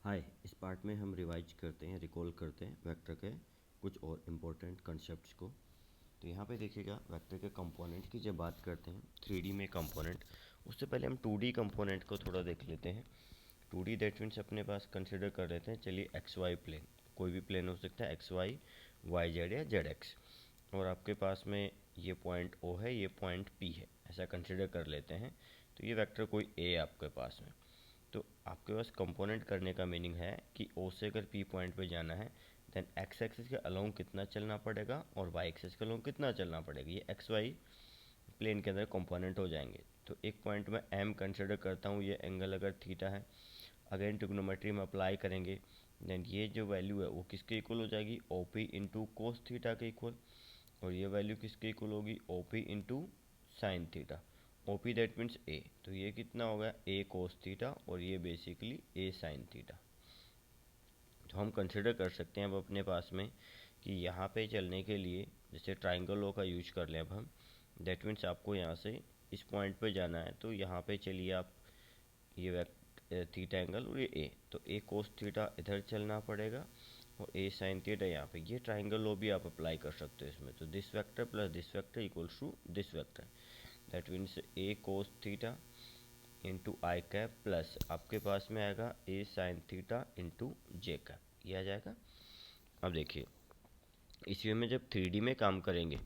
हाय। इस पार्ट में हम रिवाइज करते हैं, रिकॉल करते हैं वेक्टर के कुछ और इम्पोर्टेंट कंसेप्ट्स को। तो यहाँ पे देखिएगा, वेक्टर के कंपोनेंट की जब बात करते हैं 3D में कंपोनेंट, उससे पहले हम 2D कंपोनेंट को थोड़ा देख लेते हैं। 2D दैट मीन्स अपने पास कंसिडर कर लेते हैं, चलिए एक्स वाई प्लेन, कोई भी प्लेन हो सकता है, एक्स वाई, वाई जेड या जेड एक्स, और आपके पास में ये पॉइंट ओ है, ये पॉइंट पी है, ऐसा कंसिडर कर लेते हैं। तो ये वेक्टर कोई ए आपके पास में, तो आपके पास कंपोनेंट करने का मीनिंग है कि ओ से अगर पी पॉइंट पे जाना है, देन एक्स एक्सिस के अलोंग कितना चलना पड़ेगा और वाई एक्सिस के अलोंग कितना चलना पड़ेगा। ये एक्स वाई प्लेन के अंदर कंपोनेंट हो जाएंगे। तो एक पॉइंट में एम कंसिडर करता हूँ, ये एंगल अगर थीटा है, अगेन ट्रिग्नोमेट्री में अप्लाई करेंगे, देन ये जो वैल्यू है वो किसके इक्वल हो जाएगी, O P into cos theta के इक्वल, और ये वैल्यू किसके इक्वल होगी, O P into sine theta. O P that means A, तो ये कितना होगा, ए कोस थीटा, और ये बेसिकली ए साइन थीटा। तो हम कंसिडर कर सकते हैं अब अपने पास में कि यहाँ पे चलने के लिए जैसे ट्राइंगल लॉ का यूज कर लें अब हम, दैट मीन्स आपको यहाँ से इस पॉइंट पे जाना है, तो यहाँ पे चलिए आप ये थीटा एंगल और ये ए, तो ए कोस थीटा इधर चलना पड़ेगा और ए साइन थीटा यहाँ पे। ये ट्राइंगल लॉ भी आप अप्लाई कर सकते हो इसमें, तो this vector plus this vector equals to this vector, that means A cos theta into I cap plus आपके पास में आएगा A sine theta into J cap, ये आ जाएगा। अब देखिए, इस वे में जब 3D में काम करेंगे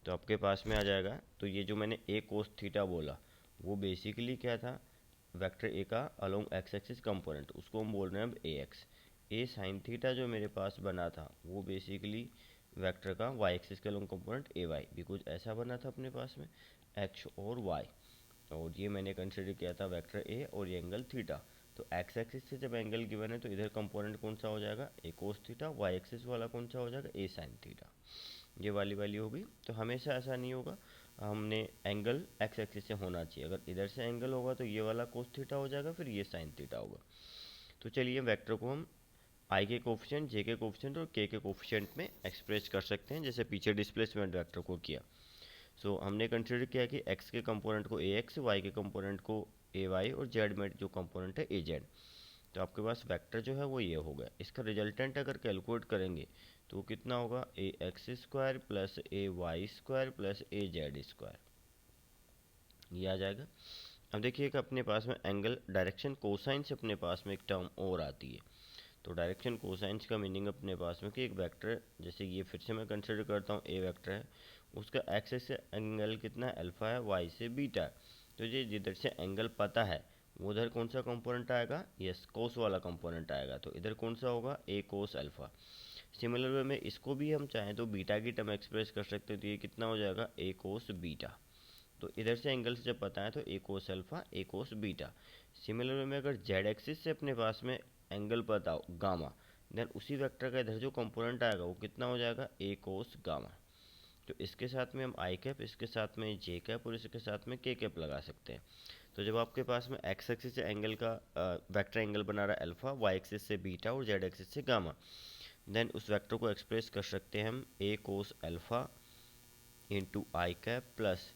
तो आपके पास में आ जाएगा, तो ये जो मैंने ए कोस थीटा बोला वो बेसिकली क्या था, वेक्टर ए का अलोंग एक्स एक्सिस कंपोनेंट, उसको हम बोल रहे हैं अब ए एक्स। ए साइन थीटा जो मेरे पास बना था वो बेसिकली वेक्टर का वाई एक्सिस के अलोंग कंपोनेंट ए वाई, भी कुछ ऐसा बना था अपने पास में, एक्स और वाई, और ये मैंने कंसिडर किया था वेक्टर ए और ये एंगल थीटा। तो एक्स एक्सिस से जब एंगल गिवन है तो इधर कंपोनेंट कौन सा हो जाएगा, ए कोस थीटा, वाई एक्सिस वाला कौन सा हो जाएगा, ए साइन थीटा, ये वाली वैल्यू होगी। तो हमेशा ऐसा नहीं होगा, हमने एंगल एक्स एक्सिस से होना चाहिए, अगर इधर से एंगल होगा तो ये वाला कोस थीटा हो जाएगा, फिर ये साइन थीटा होगा। तो चलिए वेक्टर को हम आई के कोफिशिएंट, जे के कोफिशिएंट और के कोफिशिएंट में एक्सप्रेस कर सकते हैं, जैसे पीछे डिस्प्लेसमेंट वेक्टर को किया। सो हमने कंसिडर किया कि x के कंपोनेंट को ए एक्स, वाई के कंपोनेंट को ए वाई, और जेड में जो कंपोनेंट है ए जेड। तो आपके पास वेक्टर जो है वो ये हो गया। इसका रिजल्टेंट अगर कैलकुलेट करेंगे तो वो कितना होगा, A X square plus A Y square plus A Z square, ये आ जाएगा। अब देखिए कि अपने पास में एंगल डायरेक्शन कोसाइन से अपने पास में एक टर्म और आती है। तो डायरेक्शन कोसाइंस का मीनिंग अपने पास में कि एक वेक्टर, जैसे ये फिर से मैं कंसिडर करता हूँ ए वेक्टर है, उसका एक्सिस से एंगल कितना है, अल्फा है, वाई से बीटा है। तो ये जिधर से एंगल पता है वो उधर कौन सा कंपोनेंट आएगा, यस कोस वाला कंपोनेंट आएगा, तो इधर कौन सा होगा, ए कोस अल्फा। सिमिलर वे में इसको भी हम चाहें तो बीटा की टर्म एक्सप्रेस कर सकते हैं, तो ये कितना हो जाएगा, ए कोस बीटा। तो इधर से एंगल से जब पता है तो ए कोस अल्फा, ए कोस बीटा। सिमिलर वे में अगर जेड एक्सिस से अपने पास में एंगल पता हो गामा, देन उसी वेक्टर का इधर जो कंपोनेंट आएगा वो कितना हो जाएगा, ए कोस गामा। तो इसके साथ में हम आई कैप, इसके साथ में जे कैप और इसके साथ में के कैप लगा सकते हैं। तो जब आपके पास में एक्स एक्सिस से एंगल का वेक्टर एंगल बना रहा है अल्फा, वाई एक्सिस से बीटा और जेड एक्सिस से गामा, देन उस वेक्टर को एक्सप्रेस कर सकते हैं हम ए cos alpha into I cap plus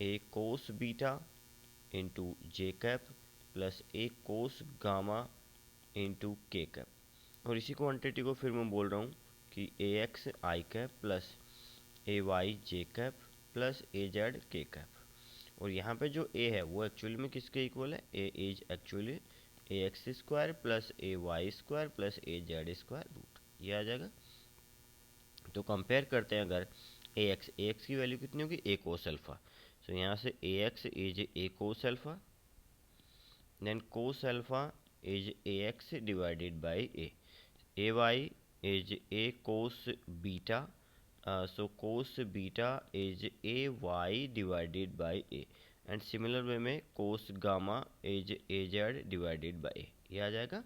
A cos beta into J cap plus A cos gamma into के कैप। और इसी क्वांटिटी को फिर मैं बोल रहा हूँ कि ए X I cap plus A Y J cap plus A Z K cap. और यहाँ पे जो ए है वो एक्चुअली में किसके इक्वल है, A is actually A X square plus A Y square plus A Z square root, ये आ जाएगा। तो कंपेयर करते हैं, अगर ए एक्स की वैल्यू कितनी होगी, ए कोस अल्फा, तो यहाँ से A X is A cos alpha, then cos alpha is A X divided by A Y is A cos beta, so cos beta is A Y divided by A, and similar way में cos gamma is A Z divided by A, ये आ जाएगा,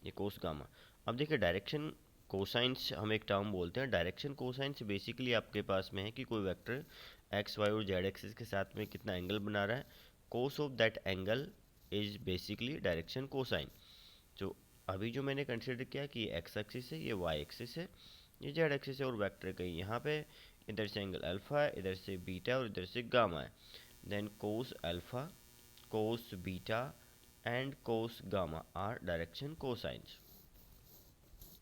ये cos gamma. अब देखिए direction cosines हम एक term बोलते हैं, डायरेक्शन कोसाइंस बेसिकली आपके पास में है कि कोई वेक्टर एक्स वाई और जेड एक्सिस के साथ में कितना एंगल बना रहा है, cos of that angle is basically direction cosine. तो अभी जो मैंने कंसिडर किया कि ये एक्स एक्सिस है, ये वाई एक्सिस है, ये जेड एक्सिस है, और वेक्टर कहीं यहाँ पे इधर से एंगल अल्फा है, इधर से बीटा और इधर से गामा है, then cos alpha, cos beta and cos gamma are direction cosines.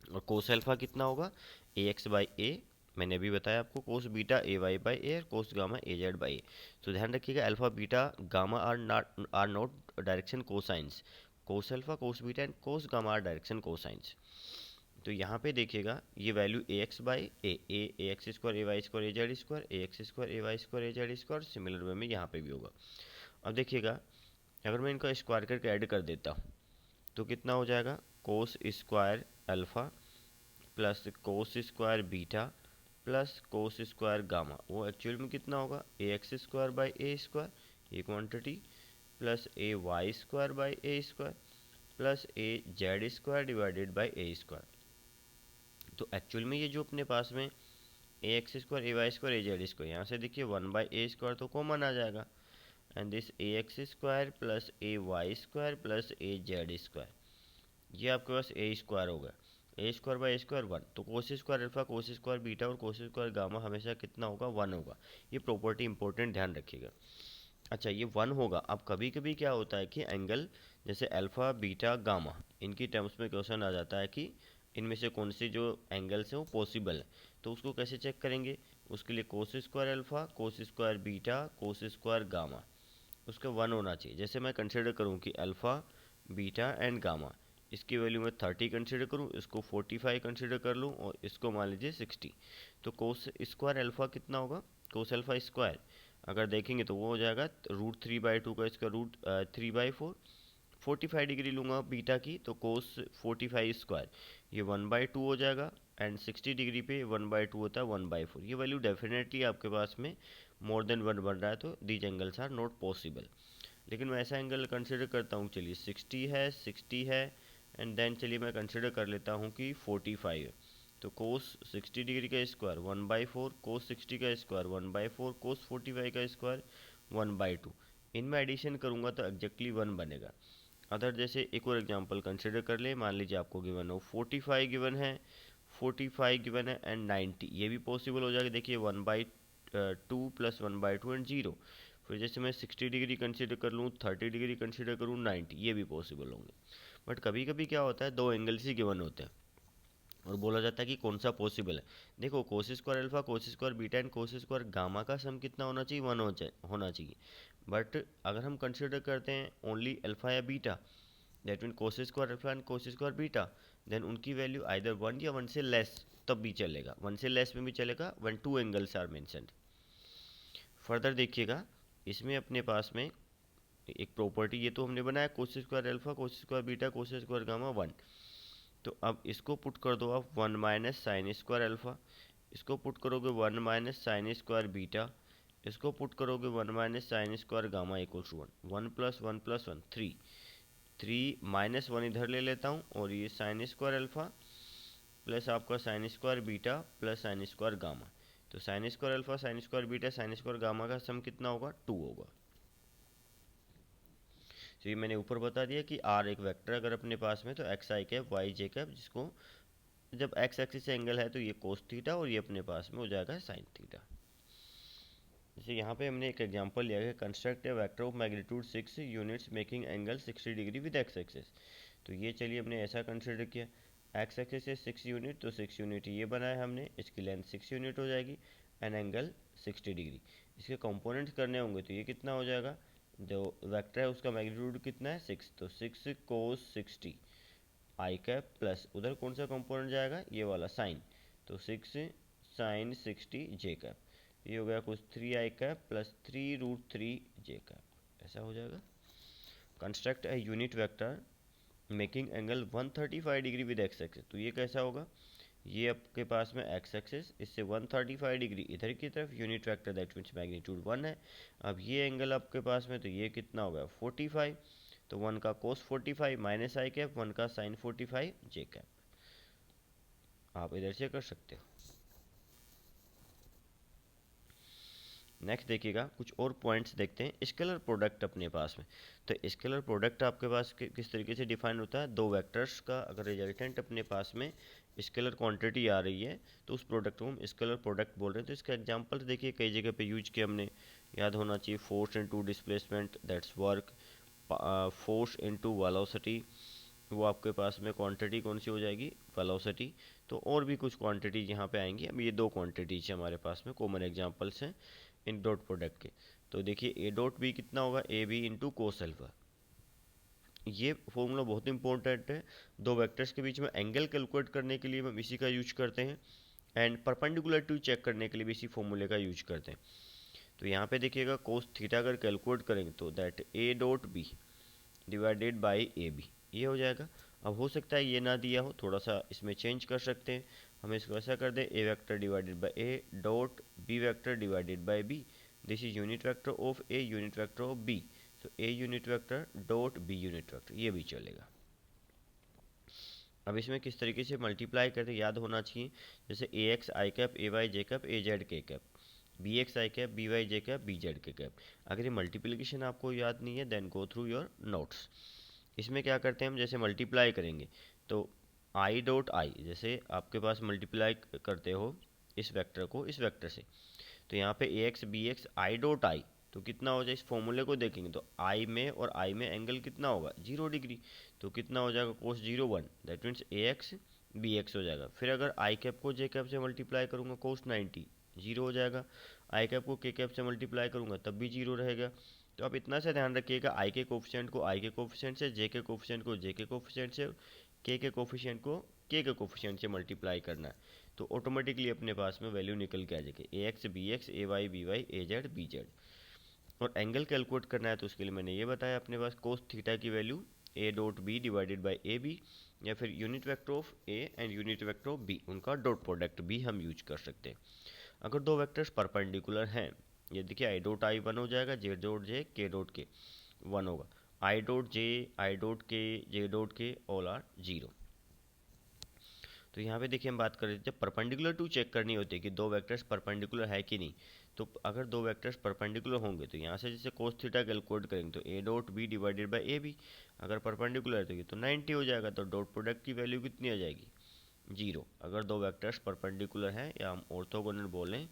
और कोस अल्फा कितना होगा, ए एक्स बाई ए, मैंने अभी बताया आपको, cos beta A Y by A और cos gamma A Z by A. तो ध्यान रखिएगा alpha beta gamma are not direction cosines, cos alpha cos beta and cos gamma are direction cosines. तो यहाँ पे देखिएगा ये value A X by A X square A Y square A Z square A X square A Y square A Z square, similar way में यहाँ पे भी होगा। अब देखिएगा अगर मैं इनका स्क्वायर करके ऐड कर देता हूँ तो कितना हो जाएगा, cos square alpha plus cos square beta plus cos square gamma, वो एक्चुअल में कितना होगा, A X square by A square ये quantity plus A Y square by A square plus A Z square divided by A square. तो actual में ये जो अपने पास में A X square A Y square A Z square, यहाँ से देखिए वन बाई ए स्क्वायर तो कॉमन आ जाएगा, and this A X square plus A Y square plus A Z square, ये आपके पास ए स्क्वायर होगा, A square by A square one. तो cos square alpha cos square beta और cos square gamma हमेशा कितना होगा, वन होगा। ये प्रॉपर्टी इंपॉर्टेंट, ध्यान रखिएगा। अच्छा ये वन होगा। अब कभी कभी क्या होता है कि एंगल जैसे अल्फा बीटा गामा, इनकी टर्म्स में क्वेश्चन आ जाता है कि इनमें से कौन सी जो एंगल्स हैं वो पॉसिबल है। तो उसको कैसे चेक करेंगे, उसके लिए कोस square alpha cos square beta कोस स्क्वायर गामा उसका वन होना चाहिए। जैसे मैं कंसिडर करूँ कि अल्फ़ा बीटा एंड गामा, इसकी वैल्यू मैं 30 कंसिडर करूँ, इसको 45 कंसिडर कर लूँ और इसको मान लीजिए 60, तो कोस स्क्वायर अल्फ़ा कितना होगा, कोस अल्फ़ा स्क्वायर अगर देखेंगे तो वो हो जाएगा √3/2 का इसका √3/4, 45 डिग्री लूँगा बीटा की तो कोस 45 स्क्वायर ये 1/2 हो जाएगा, एंड 60 डिग्री पे 1/2 होता है 1/4। ये वैल्यू डेफिनेटली आपके पास में मोर देन वन बन रहा है, तो these angles are not possible. लेकिन मैं ऐसा एंगल कंसिडर करता हूँ, चलिए 60 है एंड देन चलिए मैं कंसिडर कर लेता हूँ कि 45 है, तो कोस 60 डिग्री का स्क्वायर 1/4 कोस 60 का स्क्वायर 1/4 कोस 45 का स्क्वायर 1/2, इनमें एडिशन करूँगा तो एग्जैक्टली वन बनेगा। अदर जैसे एक और एग्जांपल कंसिडर कर ले, मान लीजिए आपको गिवन हो 45 गिवन है, 45 गिवन है एंड 90, ये भी पॉसिबल हो जाएगा। देखिए 1/2 प्लस 1/2 एंड 0। फिर जैसे मैं 60 डिग्री कंसिडर कर लूँ, 30 डिग्री कंसिडर करूँ, 90, ये भी पॉसिबल होंगे। बट कभी कभी क्या होता है, दो एंगल्स ही गिवन होते हैं और बोला जाता है कि कौन सा पॉसिबल है। देखो कोस square alpha cos square beta and cos square gamma का सम कितना होना चाहिए, वन होना चाहिए। बट अगर हम कंसिडर करते हैं ओनली अल्फा या beta, that mean cos square alpha and cos square beta, then उनकी वैल्यू आइदर वन या वन से लेस, तब भी चलेगा, वन से लेस में भी चलेगा when two angles are mentioned. Further देखिएगा इसमें अपने पास में एक प्रॉपर्टी, ये तो हमने बनाया कोस square alpha cos square beta कोस स्क्वायर गामा वन, तो अब इसको पुट कर दो आप one minus sine square alpha, इसको पुट करोगे one minus sine square beta, इसको पुट करोगे one minus sine square gamma equals one, one plus one three, three minus one इधर ले लेता हूँ और ये साइन स्क्वायर अल्फा प्लस आपका sine square beta plus sine square gamma, तो sine square alpha sine square beta sine square gamma का सम कितना होगा, 2 होगा। तो ये मैंने ऊपर बता दिया कि आर एक वेक्टर अगर अपने पास में तो x I cap Y J cap, जिसको जब एक्स एक्सिस से एंगल है तो ये कोस थीटा और ये अपने पास में हो जाएगा साइन थीटा। जैसे यहाँ पे हमने एक एग्जांपल लिया है, construct A vector of magnitude 6 units making angle 60 degree with x axis. तो ये चलिए हमने ऐसा कंसिडर किया, एक्स एक्सिस से 6 यूनिट, तो 6 यूनिट ये बनाया हमने, इसकी लेंथ 6 यूनिट हो जाएगी एंड एंगल 60 डिग्री। इसके कंपोनेंट्स करने होंगे तो ये कितना हो जाएगा, जो वेक्टर है उसका मैग्नीट्यूड कितना है 6, तो 6 कोस 60 आई कैप प्लस उधर कौन सा कंपोनेंट जाएगा, ये वाला साइन, तो 6 साइन 60 जे कैप, ये हो गया कुछ 3 आई कैप प्लस 3√3 जे कैप, ऐसा हो जाएगा। Construct A unit vector making angle 135 degree with x axis, तो ये कैसा होगा, ये आपके पास में एक्स एक्सिस, इससे 135 डिग्री इधर की तरफ, unit vector that means magnitude 1 है। अब ये एंगल आपके पास में तो ये कितना हो गया 45, तो 1 का कोस 45 माइनस आई कैप 1 का साइन 45 जे कैप, आप इधर से कर सकते हो। नेक्स्ट देखिएगा कुछ और पॉइंट्स देखते हैं, स्केलर प्रोडक्ट अपने पास में। तो स्केलर प्रोडक्ट आपके पास किस तरीके से डिफाइन होता है, दो वेक्टर्स का अगर रिजल्टेंट अपने पास में स्केलर क्वांटिटी आ रही है तो उस प्रोडक्ट को हम स्केलर प्रोडक्ट बोल रहे हैं। तो इसका एग्जांपल देखिए कई जगह पे यूज किया हमने, याद होना चाहिए, force into displacement that's work, force into velocity, वो आपके पास में क्वांटिटी कौन सी हो जाएगी, वेलोसिटी। तो और भी कुछ क्वांटिटीज यहाँ पे आएंगी। अब ये दो क्वांटिटीज है हमारे पास में, कॉमन एग्जांपल्स हैं इन डॉट प्रोडक्ट के। तो देखिए ए डॉट बी कितना होगा, A B into cos alpha. ये फॉर्मूला बहुत इंपॉर्टेंट है। दो वेक्टर्स के बीच में एंगल कैलकुलेट करने के लिए हम इसी का यूज करते हैं, एंड परपेंडिकुलरिटी चेक करने के लिए भी इसी फॉर्मूले का यूज करते हैं। तो यहाँ पे देखिएगा कोस थीटा अगर कैलकुलेट करेंगे तो that A dot B divided by A B, ये हो जाएगा। अब हो सकता है ये ना दिया हो, थोड़ा सा इसमें चेंज कर सकते हैं। हम इसको ऐसा कर दें, A vector divided by A dot B vector divided by B. This is unit vector of A, unit vector of B. तो A unit vector dot B unit vector, ये भी चलेगा। अब इसमें किस तरीके से मल्टीप्लाई करते याद होना चाहिए। जैसे A X I cap, A Y J cap, A Z K cap, B X I cap, B Y J cap, B Z K cap. अगर ये मल्टीप्लिकेशन आपको याद नहीं है then go through your notes. इसमें क्या करते हैं हम, जैसे मल्टीप्लाई करेंगे तो आई डॉट आई, जैसे आपके पास मल्टीप्लाई करते हो इस वेक्टर को इस वेक्टर से, तो यहाँ पे A X B X I dot I, तो कितना हो जाए, इस फॉर्मूले को देखेंगे तो आई में और आई में एंगल कितना होगा, 0 डिग्री। तो कितना हो जाएगा, cos 0 1, that means A X B X हो जाएगा। फिर अगर आई कैप को जे कैप से मल्टीप्लाई करूँगा कोस 90, 0 हो जाएगा। आई कैप को के कैप से मल्टीप्लाई करूँगा तब भी 0 रहेगा। तो आप इतना सा ध्यान रखिएगा, आई के कोफिशिएंट को आई के कोफिशिएंट से, जे के कोफिशिएंट को जे के कोफिशिएंट से, के कोफिशिएंट को के कोफिशिएंट से मल्टीप्लाई करना है। तो ऑटोमेटिकली अपने पास में वैल्यू निकल के आ जाएगी, A X B X, A Y B Y, A Z B Z. और एंगल कैलकुलेट करना है तो उसके लिए मैंने ये बताया अपने पास कोस थीटा की वैल्यू A dot B divided by A B, या फिर unit vector of A and unit vector of B, उनका डॉट प्रोडक्ट भी हम यूज कर सकते हैं। अगर दो वेक्टर्स परपेंडिकुलर हैं, ये देखिए आई डॉट आई 1 हो जाएगा, जे डॉट जे के डॉट के 1 होगा, I dot J, I dot के, जे डॉट के, ऑल आर 0। तो यहाँ पे देखिए हम बात कर रहे थे, जब परपेंडिकुलर टू चेक करनी होती है कि दो वेक्टर्स परपेंडिकुलर है कि नहीं। तो अगर दो वेक्टर्स परपेंडिकुलर होंगे तो यहाँ से जैसे कोस थीटा कैलकुलेट करेंगे तो A dot B divided by A B, अगर परपेंडिकुलर है तो ये तो 90 हो जाएगा, तो डॉट प्रोडक्ट की वैल्यू कितनी आ जाएगी, 0। अगर दो वेक्टर्स परपेंडिकुलर हैं या हम ऑर्थोगोनल बोलें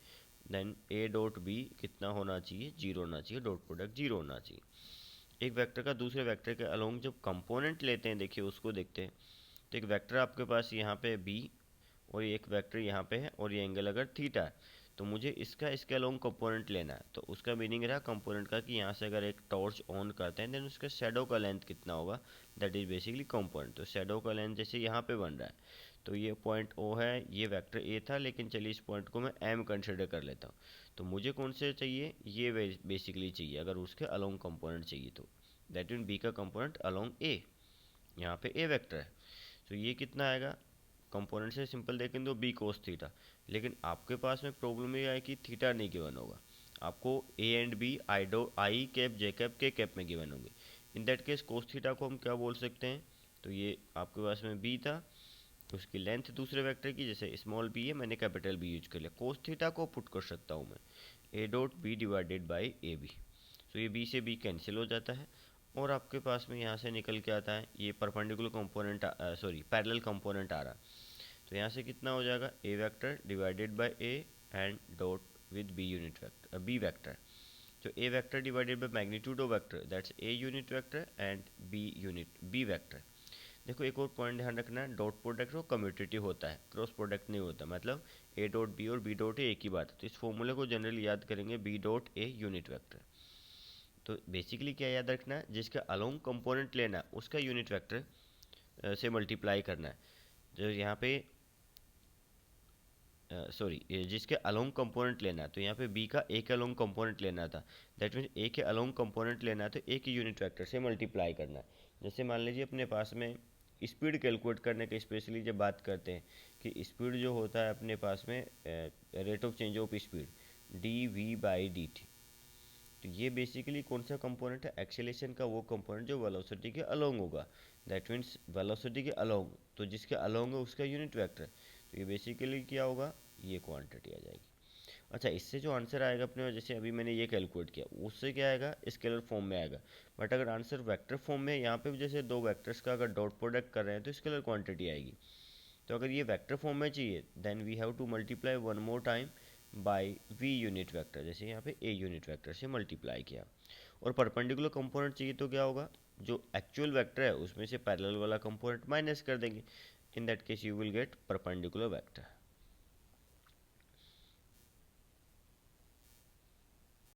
देन ए डॉट बी कितना होना चाहिए, 0 होना चाहिए, डॉट प्रोडक्ट 0 होना चाहिए। एक वेक्टर का दूसरे वेक्टर के अलोंग जब कंपोनेंट लेते हैं, देखिए उसको देखते हैं। तो एक वेक्टर आपके पास यहाँ पे बी और एक वेक्टर यहाँ पे है और ये एंगल अगर थीटा है, तो मुझे इसका इसके अलोंग कंपोनेंट लेना है। तो उसका मीनिंग रहा कंपोनेंट का कि यहाँ से अगर एक टॉर्च ऑन करते हैं देन उसका शेडो का लेंथ कितना होगा, दैट इज बेसिकली कंपोनेंट। तो शेडो का लेंथ जैसे यहाँ पे बन रहा है, तो ये पॉइंट ओ है, ये वेक्टर ए था, लेकिन चलिए इस पॉइंट को मैं एम कंसिडर कर लेता हूँ। तो मुझे कौन से चाहिए, ये बेसिकली चाहिए अगर उसके अलोंग कंपोनेंट चाहिए तो, दैट मीन बी का कंपोनेंट अलोंग ए, यहाँ पे ए वेक्टर है। तो ये कितना आएगा, कंपोनेंट से सिंपल देखें तो बी कोस थीटा। लेकिन आपके पास में प्रॉब्लम ये है कि थीटा नहीं गिवन होगा, आपको A and B I cap J cap K cap में गिवन होंगे। In that case cos theta को हम क्या बोल सकते हैं, तो ये आपके पास में बी था, उसकी लेंथ दूसरे वेक्टर की, जैसे स्मॉल बी है मैंने कैपिटल बी यूज कर लिया, कोस थीटा को पुट कर सकता हूँ मैं A dot B divided by A B. तो ये बी से बी कैंसिल हो जाता है और आपके पास में यहाँ से निकल के आता है ये perpendicular component, sorry parallel component आ रहा। तो यहाँ से कितना हो जाएगा, A vector divided by A and dot with B unit vector, B vector. तो A vector divided by magnitude of vector, that's a unit vector and B unit B vector. देखो एक और पॉइंट ध्यान रखना है, डॉट प्रोडक्ट वो commutative होता है, क्रॉस प्रोडक्ट नहीं होता। मतलब ए डॉट बी और बी डॉट ए एक ही बात है। तो इस फॉर्मूले को जनरली याद करेंगे, B dot A unit vector. तो बेसिकली क्या याद रखना है, जिसका अलोंग कंपोनेंट लेना है उसका यूनिट वेक्टर से मल्टीप्लाई करना है। जो यहाँ पे सॉरी जिसके अलोंग कंपोनेंट लेना है, तो यहाँ पे बी का ए के अलोंग कंपोनेंट लेना था, दैट मीन्स ए के अलोंग कंपोनेंट लेना है तो ए के यूनिट वेक्टर से मल्टीप्लाई करना है। जैसे मान लीजिए अपने पास में स्पीड कैलकुलेट करने के स्पेशली जब बात करते हैं कि स्पीड जो होता है अपने पास में rate of change of speed D V by D T. तो ये बेसिकली कौन सा कंपोनेंट है, एक्सेलेरेशन का वो कंपोनेंट जो वेलोसिटी के अलोंग होगा, दैट मीन्स वेलोसिटी के अलोंग, तो जिसके अलोंग है उसका यूनिट वेक्टर। तो ये बेसिकली क्या होगा, ये क्वांटिटी आ जाएगी। अच्छा इससे जो आंसर आएगा अपने पास, जैसे अभी मैंने ये कैलकुलेट किया, उससे क्या आएगा, स्केलर फॉर्म में आएगा। बट अगर आंसर वेक्टर फॉर्म में, यहाँ पे भी जैसे दो वेक्टर्स का अगर डॉट प्रोडक्ट कर रहे हैं तो स्केलर क्वांटिटी आएगी। तो अगर ये वेक्टर फॉर्म में चाहिए then we have to multiply one more time by V unit vector, जैसे यहाँ पे ए यूनिट वेक्टर से मल्टीप्लाई किया। और परपेंडिकुलर कंपोनेंट चाहिए तो क्या होगा, जो एक्चुअल वेक्टर है उसमें से पैरेलल वाला कंपोनेंट माइनस कर देंगे। इन that case you will get perpendicular vector.